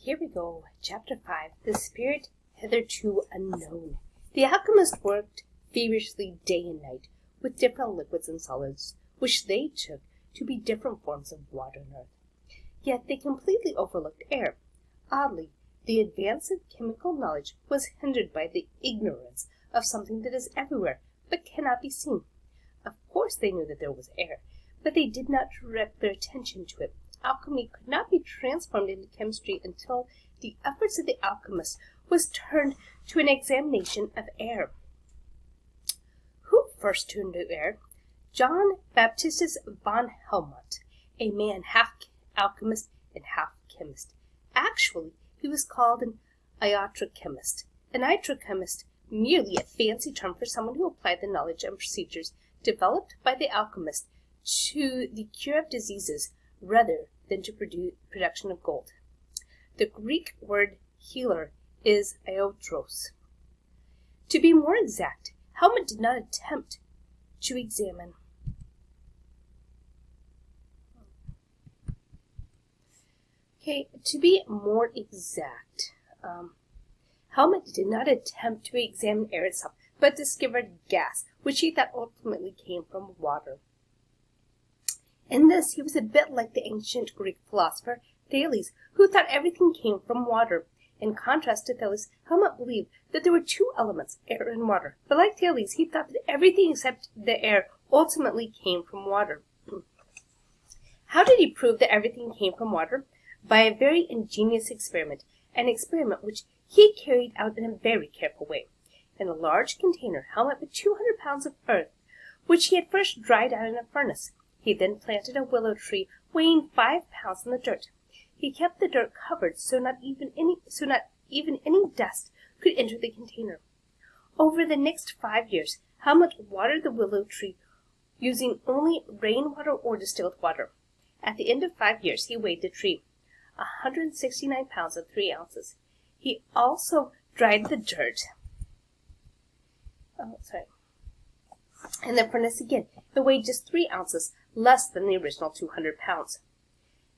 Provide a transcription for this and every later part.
Here we go. Chapter 5. The Spirit Hitherto Unknown. The alchemist worked feverishly day and night with different liquids and solids, which they took to be different forms of water and earth. Yet they completely overlooked air. Oddly, the advance of chemical knowledge was hindered by the ignorance of something that is everywhere, but cannot be seen. Of course they knew that there was air, but they did not direct their attention to it. Alchemy could not be transformed into chemistry until the efforts of the alchemist was turned to an examination of air. Who first turned to air? John Baptistus von Helmont, a man half alchemist and half chemist. Actually, he was called an iatrochemist. An iatrochemist, merely a fancy term for someone who applied the knowledge and procedures developed by the alchemist to the cure of diseases rather than to production of gold. The Greek word healer is iotros. To be more exact, Helmont did not attempt to examine Helmont did not attempt to examine air itself, but discovered gas, which he thought ultimately came from water. In this, he was a bit like the ancient Greek philosopher Thales, who thought everything came from water. In contrast to Thales, Helmont believed that there were two elements, air and water. But like Thales, he thought that everything except the air ultimately came from water. How did he prove that everything came from water? By a very ingenious experiment, an experiment which he carried out in a very careful way. In a large container, Helmont put 200 pounds of earth, which he had first dried out in a furnace. He then planted a willow tree weighing 5 pounds in the dirt. He kept the dirt covered so not even any dust could enter the container. Over the next 5 years, Helmont watered the willow tree using only rainwater or distilled water. At the end of 5 years, he weighed the tree, 169 pounds and 3 ounces. He also dried the dirt. In the furnace again, it weighed just 3 ounces, less than the original 200 pounds.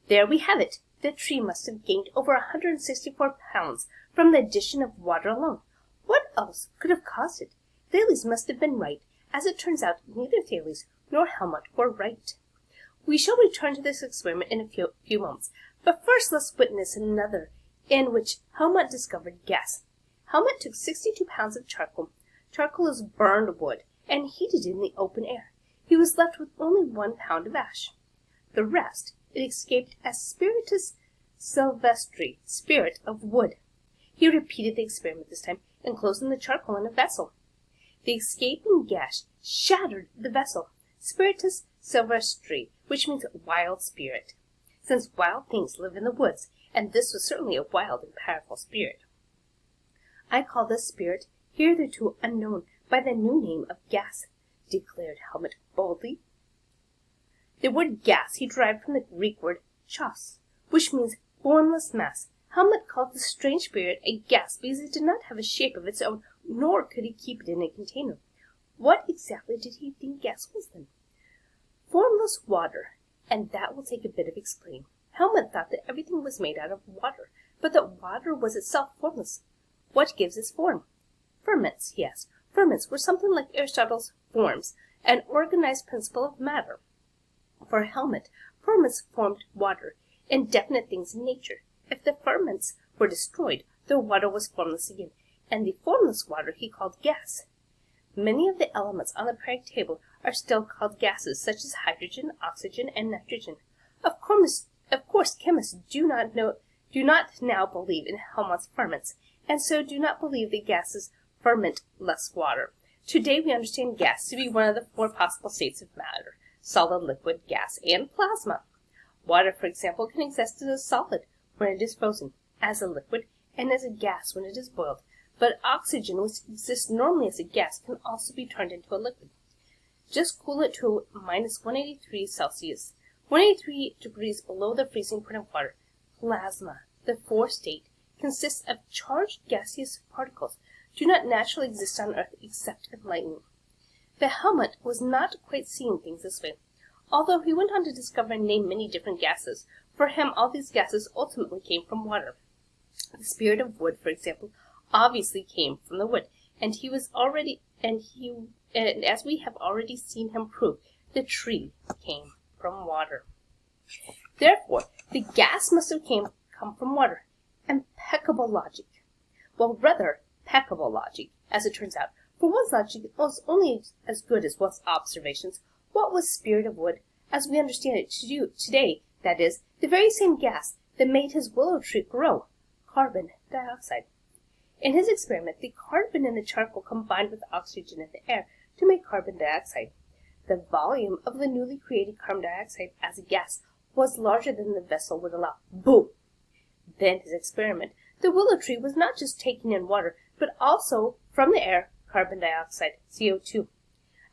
There we have it. The tree must have gained over 164 pounds from the addition of water alone. What else could have caused it? Thales must have been right. As it turns out, neither Thales nor Helmont were right. We shall return to this experiment in a few moments, but first let's witness another in which Helmont discovered gas. Helmont took 62 pounds of charcoal. Charcoal is burned wood, and heated in the open air. He was left with only 1 pound of ash. The rest it escaped as spiritus sylvestri, spirit of wood. He repeated the experiment this time, enclosing the charcoal in a vessel. The escaping gas shattered the vessel, spiritus sylvestri, which means wild spirit, since wild things live in the woods, and this was certainly a wild and powerful spirit. I call this spirit hitherto unknown by the new name of gas, declared Helmont boldly. The word gas he derived from the Greek word chos, which means formless mass. Helmont called the strange spirit a gas because it did not have a shape of its own, nor could he keep it in a container. What exactly did he think gas was then? Formless water, and that will take a bit of explaining. Helmont thought that everything was made out of water, but that water was itself formless. What gives its form? Ferments, he asked. Ferments were something like Aristotle's forms, an organized principle of matter. For Helmont, ferments formed water, indefinite things in nature. If the ferments were destroyed, the water was formless again, and the formless water he called gas. Many of the elements on the periodic table are still called gases, such as hydrogen, oxygen, and nitrogen. Of course, chemists do not now believe in Helmont's ferments, and so do not believe that gases ferment less water. Today we understand gas to be one of the 4 possible states of matter: solid, liquid, gas, and plasma. Water, for example, can exist as a solid when it is frozen, as a liquid, and as a gas when it is boiled. But oxygen, which exists normally as a gas, can also be turned into a liquid. Just cool it to minus 183 Celsius, 183 degrees below the freezing point of water. Plasma, the 4th state, consists of charged gaseous particles, do not naturally exist on Earth except in lightning. But Helmont was not quite seeing things this way. Although he went on to discover and name many different gases, for him all these gases ultimately came from water. The spirit of wood, for example, obviously came from the wood, and as we have already seen him prove, the tree came from water. Therefore, the gas must have come from water. Impeccable logic. Well, rather peccable logic, as it turns out, for one's logic was only as good as one's observations. What was spirit of wood, as we understand it today, that is, the very same gas that made his willow tree grow, carbon dioxide. In his experiment, the carbon in the charcoal combined with oxygen in the air to make carbon dioxide. The volume of the newly created carbon dioxide as a gas was larger than the vessel would allow. Boom! Then his experiment. The willow tree was not just taking in water, but also from the air carbon dioxide, CO2,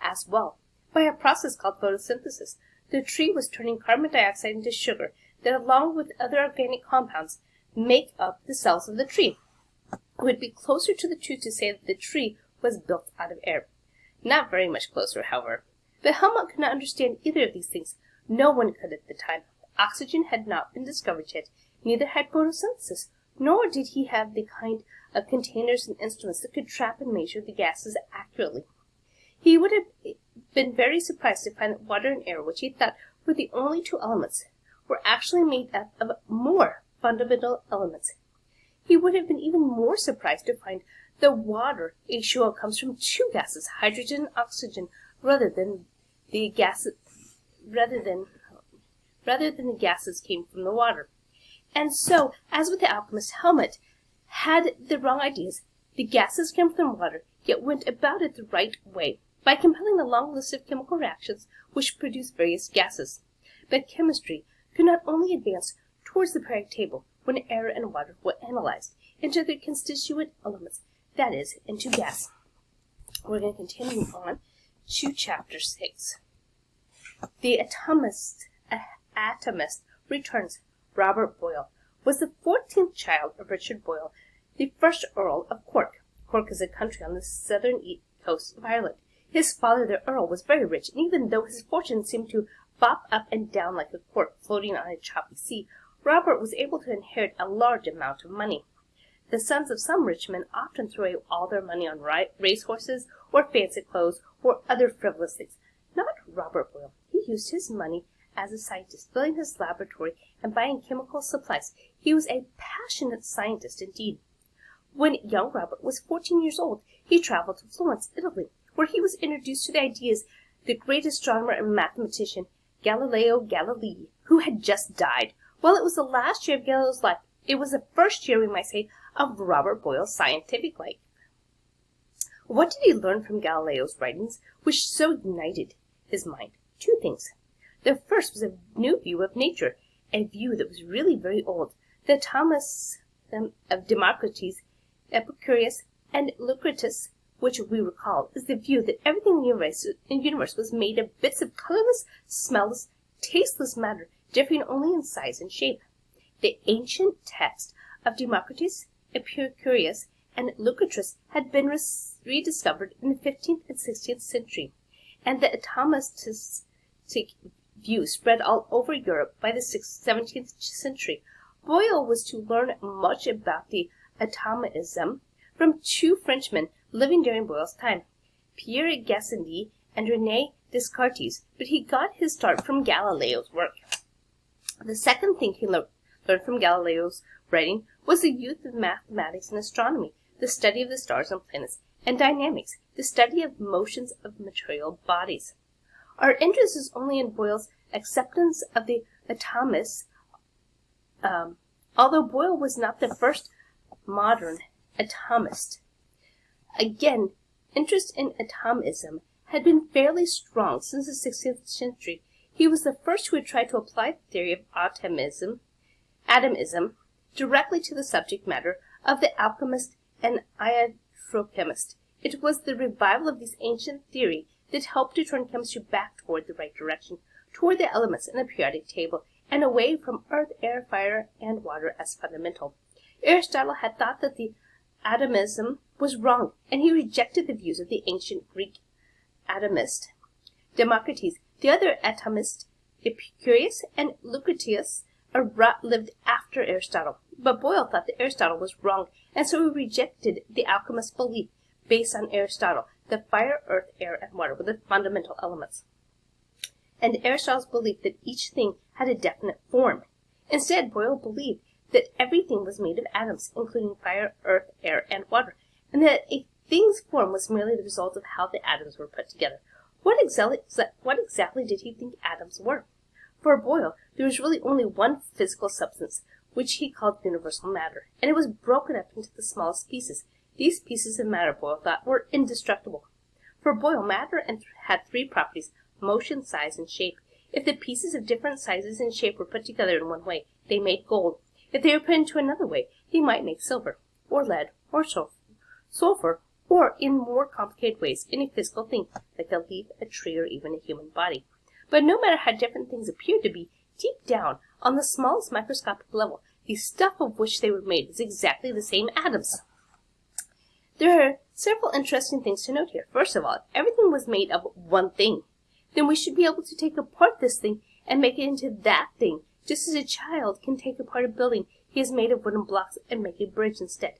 as well. By a process called photosynthesis, the tree was turning carbon dioxide into sugar that, along with other organic compounds, make up the cells of the tree. It would be closer to the truth to say that the tree was built out of air. Not very much closer, however. But Helmont could not understand either of these things. No one could at the time. Oxygen had not been discovered yet, neither had photosynthesis, nor did he have the kind of containers and instruments that could trap and measure the gases accurately. He would have been very surprised to find that water and air, which he thought were the only two elements, were actually made up of more fundamental elements. He would have been even more surprised to find that water, H2O, comes from two gases, hydrogen and oxygen, rather than the gases came from the water. And so, as with the alchemist, Helmont had the wrong ideas. The gases came from water, yet went about it the right way, by compiling a long list of chemical reactions which produce various gases. But chemistry could not only advance towards the periodic table when air and water were analyzed into their constituent elements, that is, into gas. We're going to continue on to Chapter 6. The atomist returns. Robert Boyle was the 14th child of Richard Boyle, the first Earl of Cork. Cork is a country on the southern coast of Ireland. His father, the Earl, was very rich, and even though his fortune seemed to bop up and down like a cork floating on a choppy sea, Robert was able to inherit a large amount of money. The sons of some rich men often throw away all their money on racehorses or fancy clothes or other frivolous things. Not Robert Boyle. He used his money as a scientist, building his laboratory and buying chemical supplies. He was a passionate scientist indeed. When young Robert was 14 years old, he traveled to Florence, Italy, where he was introduced to the ideas of the great astronomer and mathematician Galileo Galilei, who had just died. While it was the last year of Galileo's life, it was the first year, we might say, of Robert Boyle's scientific life. What did he learn from Galileo's writings, which so ignited his mind? Two things. The first was a new view of nature, a view that was really very old. The Thomas of Democritus, Epicurus, and Lucretius, which we recall, is the view that everything in the universe was made of bits of colorless, smellless, tasteless matter, differing only in size and shape. The ancient text of Democritus, Epicurus, and Lucretius had been rediscovered in the 15th and 16th century, and the atomistic view spread all over Europe by the 17th century. Boyle was to learn much about the atomism from two Frenchmen living during Boyle's time, Pierre Gassendi and René Descartes, but he got his start from Galileo's work. The second thing he learned from Galileo's writing was the use of mathematics and astronomy, the study of the stars and planets, and dynamics, the study of motions of material bodies. Our interest is only in Boyle's acceptance of the atomists, although Boyle was not the first modern atomist. Again, interest in atomism had been fairly strong since the 16th century. He was the first who had tried to apply the theory of atomism directly to the subject matter of the alchemist and iatrochemist. It was the revival of this ancient theory that helped to turn chemistry back toward the right direction, toward the elements in the periodic table, and away from earth, air, fire, and water as fundamental. Aristotle had thought that the atomism was wrong, and he rejected the views of the ancient Greek atomist Democritus. The other atomist, Epicurus and Lucretius, lived after Aristotle. But Boyle thought that Aristotle was wrong, and so he rejected the alchemist's belief based on Aristotle that fire, earth, air, and water were the fundamental elements, and Aristotle's belief that each thing had a definite form. Instead, Boyle believed that everything was made of atoms, including fire, earth, air, and water, and that a thing's form was merely the result of how the atoms were put together. What exactly did he think atoms were? For Boyle, there was really only one physical substance, which he called universal matter, and it was broken up into the smallest pieces. These pieces of matter, Boyle thought, were indestructible. For Boyle, matter had three properties: motion, size, and shape. If the pieces of different sizes and shape were put together in one way, they made gold. If they were put into another way, they might make silver, or lead, or sulfur, or, in more complicated ways, any physical thing, like a leaf, a tree, or even a human body. But no matter how different things appeared to be, deep down, on the smallest microscopic level, the stuff of which they were made was exactly the same atoms. There are several interesting things to note here. First of all, if everything was made of one thing, then we should be able to take apart this thing and make it into that thing, just as a child can take apart a building he has made of wooden blocks and make a bridge instead.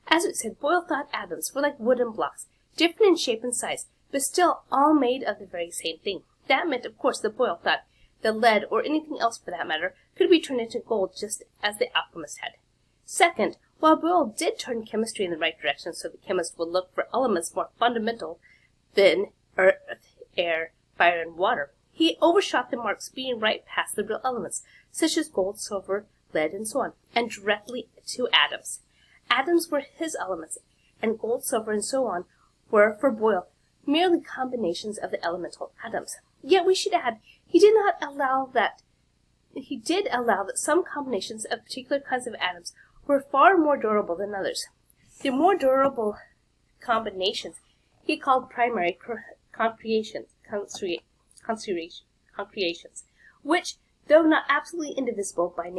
As it said, Boyle thought atoms were like wooden blocks, different in shape and size, but still all made of the very same thing. That meant, of course, that Boyle thought that lead, or anything else for that matter, could be turned into gold just as the alchemist had. Second, while Boyle did turn chemistry in the right direction so the chemist would look for elements more fundamental than earth, air, fire, and water, he overshot the mark, speeding right past the real elements, such as gold, silver, lead, and so on, and directly to atoms. Atoms were his elements, and gold, silver, and so on were, for Boyle, merely combinations of the elemental atoms. Yet we should add, he did allow that some combinations of particular kinds of atoms were far more durable than others. The more durable combinations he called primary concreations, which, though not absolutely indivisible by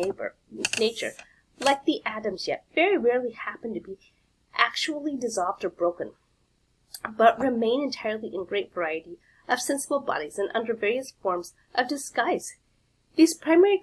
nature, like the atoms yet, very rarely happen to be actually dissolved or broken, but remain entirely in great variety of sensible bodies and under various forms of disguise. These primary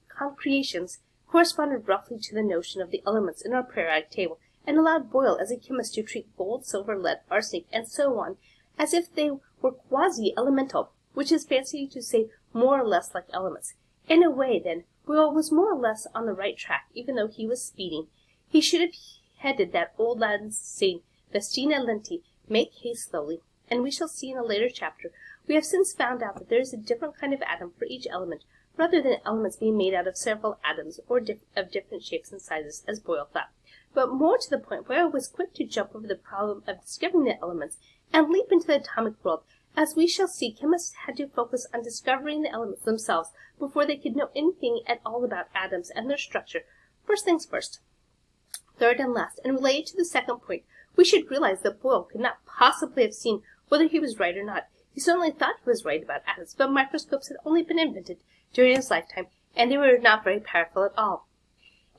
concreations corresponded roughly to the notion of the elements in our periodic table, and allowed Boyle as a chemist to treat gold, silver, lead, arsenic, and so on as if they were quasi-elemental, which is fancy to say more or less like elements. In a way, then, Boyle was more or less on the right track, even though he was speeding. He should have headed that old Latin saying, Vestina lenti, make haste slowly, and we shall see in a later chapter. We have since found out that there is a different kind of atom for each element, rather than elements being made out of several atoms or of different shapes and sizes, as Boyle thought. But more to the point, Boyle was quick to jump over the problem of discovering the elements and leap into the atomic world. As we shall see, chemists had to focus on discovering the elements themselves before they could know anything at all about atoms and their structure. First things first. Third and last, and related to the second point, we should realize that Boyle could not possibly have seen whether he was right or not. He certainly thought he was right about atoms, but microscopes had only been invented during his lifetime, and they were not very powerful at all.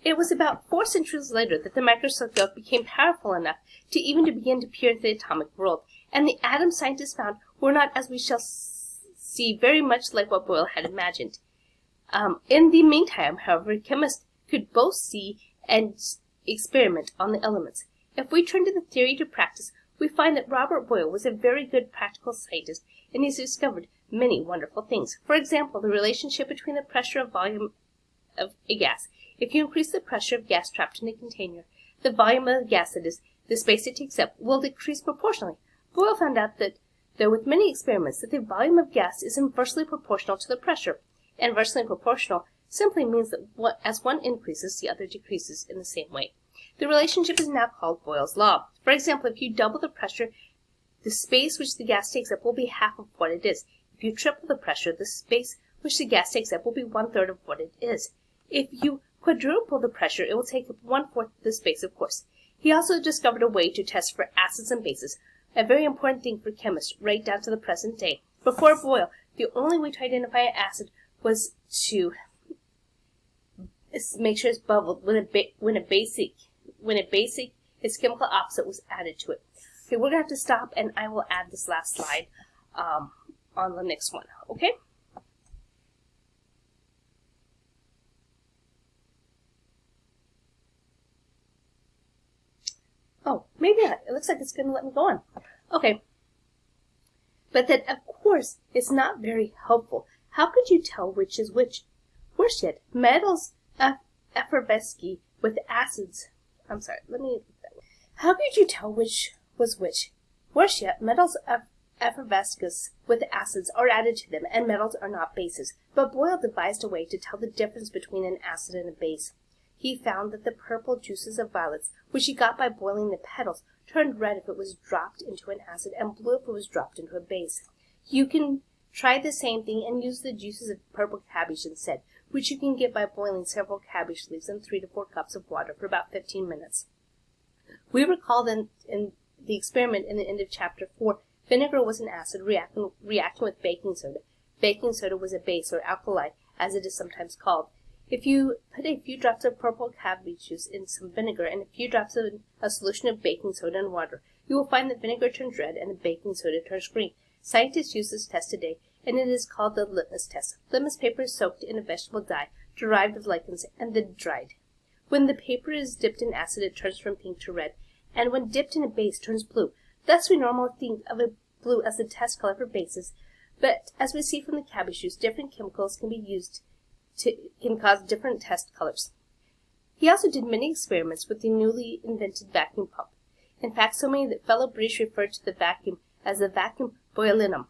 It was about 4 centuries later that the microscope became powerful enough to even begin to peer into the atomic world, and the atom scientists found were not, as we shall see, very much like what Boyle had imagined. In the meantime, however, chemists could both see and experiment on the elements. If we turn to the theory to practice, we find that Robert Boyle was a very good practical scientist, and he has discovered many wonderful things. For example, the relationship between the pressure and volume of a gas. If you increase the pressure of gas trapped in a container, the volume of the gas, that is, the space it takes up, will decrease proportionally. Boyle found out that, though with many experiments, that the volume of gas is inversely proportional to the pressure. Inversely proportional simply means that as one increases, the other decreases in the same way. The relationship is now called Boyle's law. For example, if you double the pressure, the space which the gas takes up will be half of what it is. If you triple the pressure, the space which the gas takes up will be 1/3 of what it is. If you quadruple the pressure, it will take up 1/4 of the space, of course. He also discovered a way to test for acids and bases, a very important thing for chemists right down to the present day. Before Boyle, the only way to identify an acid was to make sure it's bubbled when a basic, its chemical opposite, was added to it. Okay, we're going to have to stop, and I will add this last slide on the next one, okay? Oh, maybe not. It looks like it's going to let me go on. Okay. But that, of course, is not very helpful. How could you tell which is which? Worse yet, metals effervesce with acids. I'm sorry, let me... How could you tell which was which? Worse yet, metals effervescence with acids are added to them, and metals are not bases. But Boyle devised a way to tell the difference between an acid and a base. He found that the purple juices of violets, which he got by boiling the petals, turned red if it was dropped into an acid, and blue if it was dropped into a base. You can try the same thing and use the juices of purple cabbage instead, which you can get by boiling several cabbage leaves in 3 to 4 cups of water for about 15 minutes. We recall then in the experiment in the end of chapter 4, vinegar was an acid reacting with baking soda. Baking soda was a base, or alkali, as it is sometimes called. If you put a few drops of purple cabbage juice in some vinegar and a few drops of a solution of baking soda and water, you will find that vinegar turns red and the baking soda turns green. Scientists use this test today, and it is called the litmus test. Litmus paper is soaked in a vegetable dye derived of lichens and then dried. When the paper is dipped in acid, it turns from pink to red, and when dipped in a base, turns blue. Thus, we normally think of a blue as the test color for bases, but as we see from the cabbage juice, different chemicals can cause different test colors. He also did many experiments with the newly invented vacuum pump. In fact, so many that fellow British referred to the vacuum as the vacuum botulinum.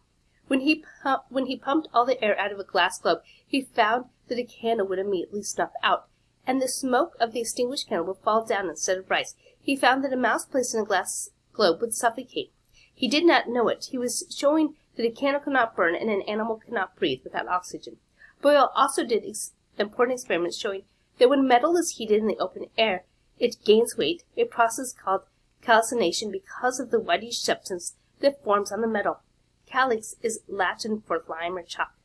When he pumped all the air out of a glass globe, he found that a candle would immediately snuff out, and the smoke of the extinguished candle would fall down instead of rise. He found that a mouse placed in a glass globe would suffocate. He did not know it. He was showing that a candle cannot burn and an animal cannot breathe without oxygen. Boyle also did important experiments showing that when metal is heated in the open air, it gains weight, a process called calcination because of the whitish substance that forms on the metal. Calix is Latin for lime or chalk.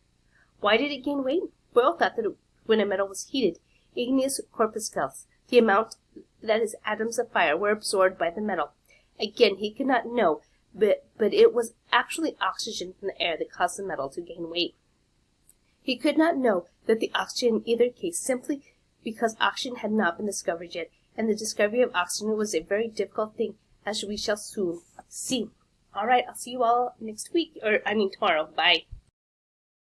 Why did it gain weight? Boyle thought that when a metal was heated, igneous corpuscles, the amount that is atoms of fire, were absorbed by the metal. Again, he could not know, but it was actually oxygen from the air that caused the metal to gain weight. He could not know that the oxygen in either case simply because oxygen had not been discovered yet, and the discovery of oxygen was a very difficult thing, as we shall soon see. All right, I'll see you all next week, tomorrow. Bye.